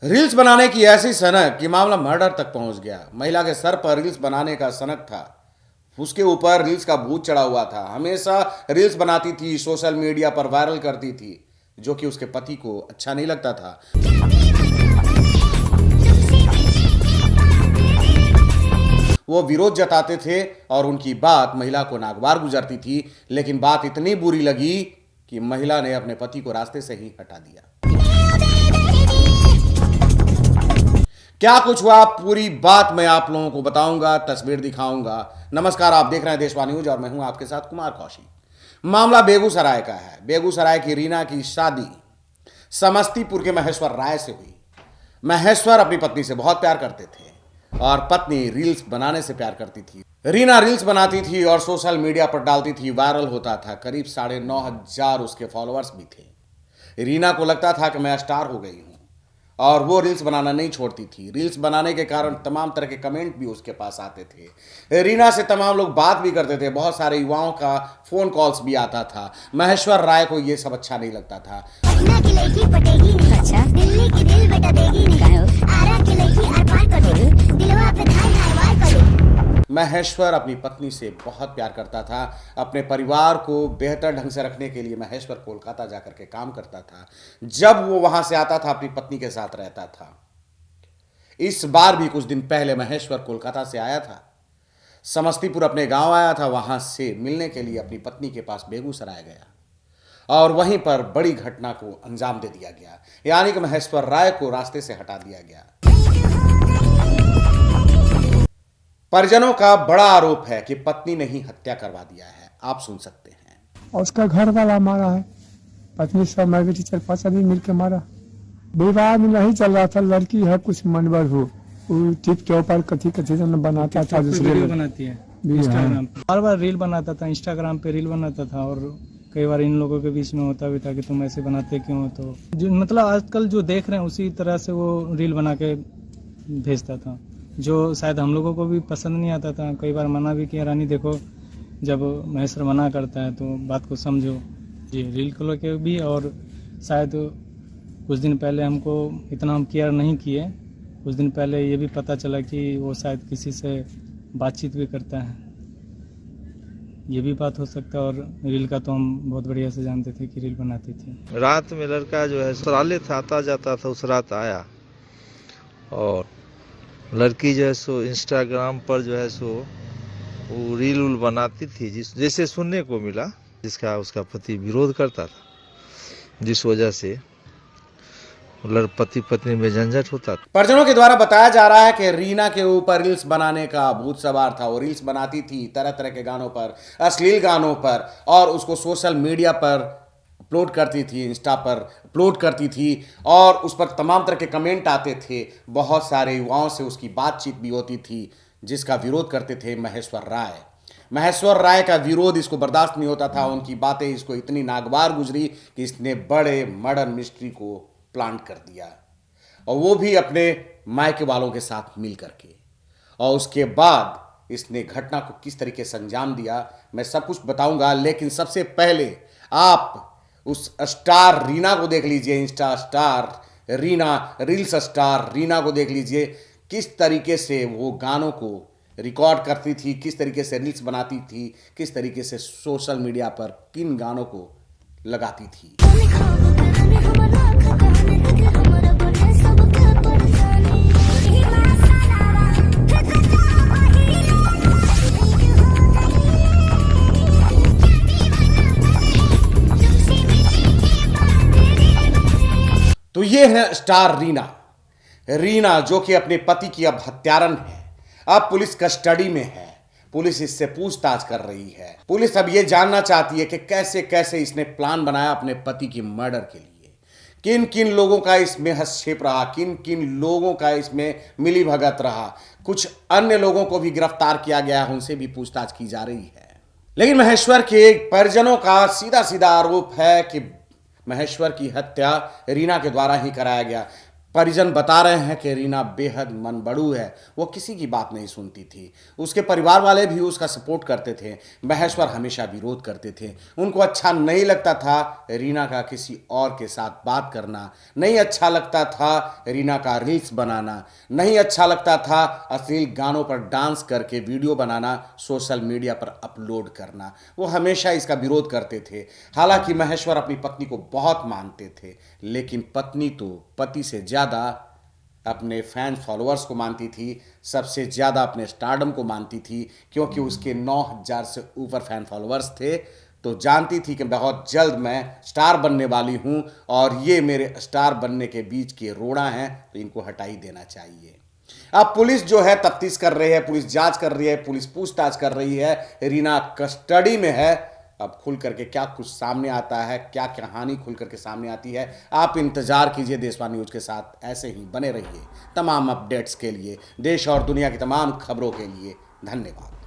Reels बनाने की ऐसी सनक कि मामला मर्डर तक पहुंच गया। महिला के सर पर रील्स बनाने का सनक था, उसके ऊपर रील्स का भूत चढ़ा हुआ था। हमेशा रील्स बनाती थी, सोशल मीडिया पर वायरल करती थी, जो कि उसके पति को अच्छा नहीं लगता था। वो विरोध जताते थे और उनकी बात महिला को नागवार गुजरती थी, लेकिन बात इतनी बुरी लगी कि महिला ने अपने पति को रास्ते से ही हटा दिया। क्या कुछ हुआ, पूरी बात मैं आप लोगों को बताऊंगा, तस्वीर दिखाऊंगा। नमस्कार, आप देख रहे हैं देशवा न्यूज और मैं हूं आपके साथ कुमार कौशिक। मामला बेगूसराय का है। बेगूसराय की रीना की शादी समस्तीपुर के महेश्वर राय से हुई। महेश्वर अपनी पत्नी से बहुत प्यार करते थे और पत्नी रील्स बनाने से प्यार करती थी। रीना रील्स बनाती थी और सोशल मीडिया पर डालती थी, वायरल होता था। करीब 9,500 उसके फॉलोअर्स भी थे। रीना को लगता था कि मैं स्टार हो गई हूं और वो रील्स बनाना नहीं छोड़ती थी। रील्स बनाने के कारण तमाम तरह के कमेंट भी उसके पास आते थे। रीना से तमाम लोग बात भी करते थे, बहुत सारे युवाओं का फोन कॉल्स भी आता था। महेश्वर राय को ये सब अच्छा नहीं लगता था। महेश्वर अपनी पत्नी से बहुत प्यार करता था। अपने परिवार को बेहतर ढंग से रखने के लिए महेश्वर कोलकाता जाकर के काम करता था। जब वो वहां से आता था, अपनी पत्नी के साथ रहता था। इस बार भी कुछ दिन पहले महेश्वर कोलकाता से आया था, समस्तीपुर अपने गांव आया था। वहां से मिलने के लिए अपनी पत्नी के पास बेगूसराय गया और वहीं पर बड़ी घटना को अंजाम दे दिया गया, यानी कि महेश्वर राय को रास्ते से हटा दिया गया। परिजनों का बड़ा आरोप है कि पत्नी ने ही हत्या करवा दिया है। आप सुन सकते हैं। और उसका घर वाला मारा है, पत्नी सब मैं भी 4-5 आदमी मिलकर मारा। विवाह में नहीं चल रहा था, लड़की है कुछ मनवर हो, वो टिप के ऊपर कथी कथी बनाता था, दूसरे वीडियो बनाती है इंस्टाग्राम पे। बार बार रील बनाता था, इंस्टाग्राम पे रील बनाता था और कई बार इन लोगों के बीच में होता भी था कि तुम ऐसे बनाते क्यों हो। तो जो मतलब आजकल जो देख रहे हैं उसी तरह से वो रील बना के भेजता था, जो शायद हम लोगों को भी पसंद नहीं आता था। कई बार मना भी किया, रानी देखो जब महेश्वर मना करता है तो बात को समझो जी। रील को लेके भी, और शायद कुछ दिन पहले हमको इतना हम केयर नहीं किए, कुछ दिन पहले ये भी पता चला कि वो शायद किसी से बातचीत भी करता है, ये भी बात हो सकता है। और रील का तो हम बहुत बढ़िया से जानते थे कि रील बनाती थी। रात में लड़का जो है ससुराले था, आता जाता था, उस रात आया और लड़की जो है सो इंस्टाग्राम पर जो है सो वो रील उल बनाती थी, जैसे सुनने को मिला, जिसका उसका पति विरोध करता था, जिस वजह से पति पत्नी में झंझट होता था। परिजनों के द्वारा बताया जा रहा है कि रीना के ऊपर रील्स बनाने का भूत सवार था। वो रील्स बनाती थी तरह तरह के गानों पर, अश्लील गानों पर, और उसको सोशल मीडिया पर अपलोड करती थी, इंस्टा पर अपलोड करती थी और उस पर तमाम तरह के कमेंट आते थे। बहुत सारे युवाओं से उसकी बातचीत भी होती थी, जिसका विरोध करते थे महेश्वर राय। महेश्वर राय का विरोध इसको बर्दाश्त नहीं होता था। उनकी बातें इसको इतनी नागवार गुजरी कि इसने बड़े मर्डर मिस्ट्री को प्लान कर दिया, और वो भी अपने मायके वालों के साथ मिल करके। और उसके बाद इसने घटना को किस तरीके से अंजाम दिया, मैं सब कुछ बताऊंगा। लेकिन सबसे पहले आप उस स्टार रीना को देख लीजिए, Insta star Reena, reels star Reena को देख लीजिए, किस तरीके से वो गानों को रिकॉर्ड करती थी, किस तरीके से रील्स बनाती थी, किस तरीके से सोशल मीडिया पर किन गानों को लगाती थी। तो ये है स्टार रीना। रीना जो कि अपने पति की अब हत्यारन है, अब पुलिस कस्टडी में है। पुलिस इससे पूछताछ कर रही है। पुलिस अब ये जानना चाहती है कि कैसे कैसे इसने प्लान बनाया अपने पति की मर्डर के लिए। किन किन लोगों का इसमें हस्तक्षेप रहा, किन किन लोगों का इसमें मिलीभगत रहा। कुछ अन्य लोगों को भी गिरफ्तार किया गया है, उनसे भी पूछताछ की जा रही है। लेकिन महेश्वर के परिजनों का सीधा सीधा आरोप है कि महेश्वर की हत्या रीना के द्वारा ही कराया गया। परिजन बता रहे हैं कि रीना बेहद मनबड़ू है, वो किसी की बात नहीं सुनती थी। उसके परिवार वाले भी उसका सपोर्ट करते थे, महेश्वर हमेशा विरोध करते थे। उनको अच्छा नहीं लगता था रीना का किसी और के साथ बात करना, नहीं अच्छा लगता था रीना का रील्स बनाना, नहीं अच्छा लगता था अश्लील गानों पर डांस करके वीडियो बनाना, सोशल मीडिया पर अपलोड करना। वो हमेशा इसका विरोध करते थे। हालांकि महेश्वर अपनी पत्नी को बहुत मानते थे, लेकिन पत्नी तो पति से ज़्यादा अपने फैन फॉलोअर्स को मानती थी, सबसे ज़्यादा अपने स्टारडम को मानती थी, क्योंकि उसके 9,000 से ऊपर फैन फॉलोअर्स थे। तो जानती थी कि बहुत जल्द मैं स्टार बनने वाली हूँ और ये मेरे स्टार बनने के बीच के रोड़ा हैं, तो इनको हटा ही देना चाहिए। अब पुलिस जो है तफ्तीश कर रही है, पुलिस जांच कर रही है, पुलिस पूछताछ कर रही है। रीना कस्टडी में है। अब खुल करके क्या कुछ सामने आता है, क्या कहानी खुल करके सामने आती है, आप इंतजार कीजिए। देशवाणी न्यूज के साथ ऐसे ही बने रहिए तमाम अपडेट्स के लिए, देश और दुनिया की तमाम खबरों के लिए। धन्यवाद।